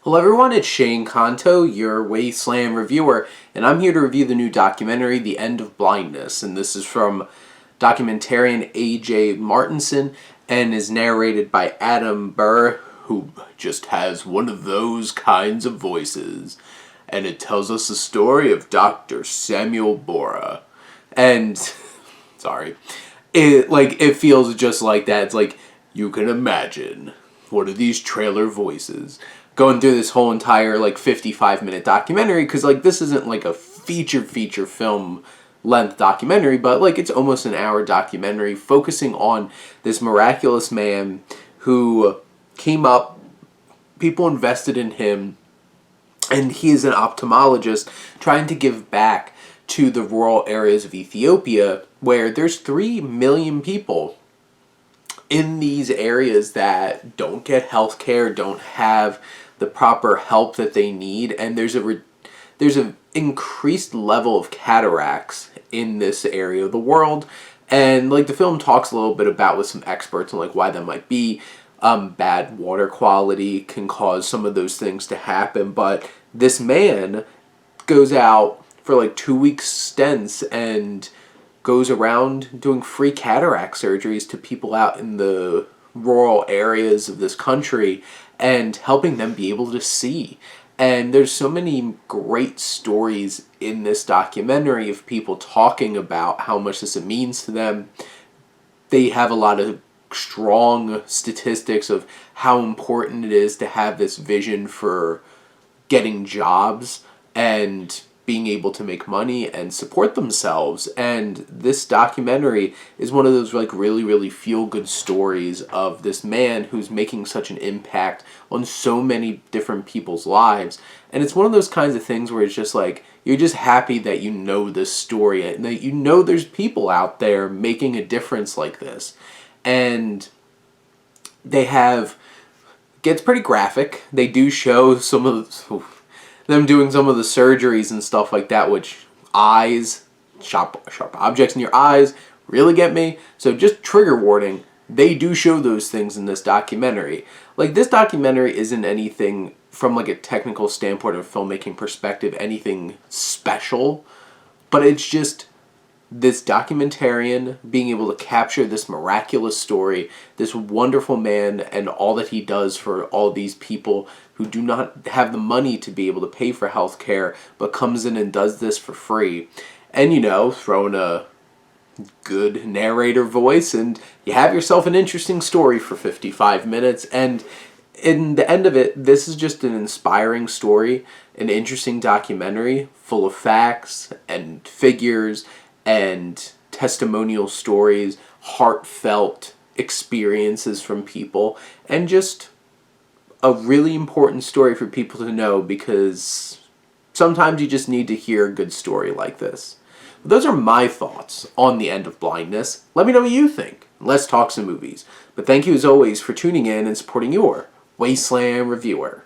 Hello everyone, it's Shane Kanto, your Wasteland reviewer, and I'm here to review the new documentary, The End of Blindness, and this is from documentarian A.J. Martinson, and is narrated by Adam Behr, who just has one of those kinds of voices, and it tells us the story of Dr. Samuel Bora, and, sorry, it feels just like that. It's like, you can imagine one of these trailer voices going through this whole entire 55-minute documentary, because this isn't a feature film length documentary, but it's almost an hour documentary focusing on this miraculous man who came up, people invested in him, and he is an ophthalmologist trying to give back to the rural areas of Ethiopia, where there's 3 million people in these areas that don't get health care, don't have the proper help that they need, and there's an increased level of cataracts in this area of the world, and the film talks a little bit about with some experts on why that might be. Bad water quality can cause some of those things to happen, but this man goes out for 2-week stints and goes around doing free cataract surgeries to people out in the rural areas of this country and helping them be able to see. And there's so many great stories in this documentary of people talking about how much this means to them. They have a lot of strong statistics of how important it is to have this vision for getting jobs and being able to make money and support themselves. And this documentary is one of those really feel-good stories of this man who's making such an impact on so many different people's lives. And it's one of those kinds of things where it's just you're just happy that you know this story and that you know there's people out there making a difference like this. And it gets pretty graphic. They do show some of them doing some of the surgeries and stuff like that, which sharp objects in your eyes really get me. So just trigger warning, they do show those things in this documentary. This documentary isn't anything from a technical standpoint or filmmaking perspective, anything special, but it's just this documentarian being able to capture this miraculous story, this wonderful man and all that he does for all these people who do not have the money to be able to pay for health care, but comes in and does this for free. And, throw in a good narrator voice, and you have yourself an interesting story for 55 minutes. And in the end of it, this is just an inspiring story, an interesting documentary full of facts and figures and testimonial stories, heartfelt experiences from people, and just a really important story for people to know, because sometimes you just need to hear a good story like this. But those are my thoughts on The End of Blindness. Let me know what you think. Let's talk some movies. But thank you as always for tuning in and supporting your Wasteland reviewer.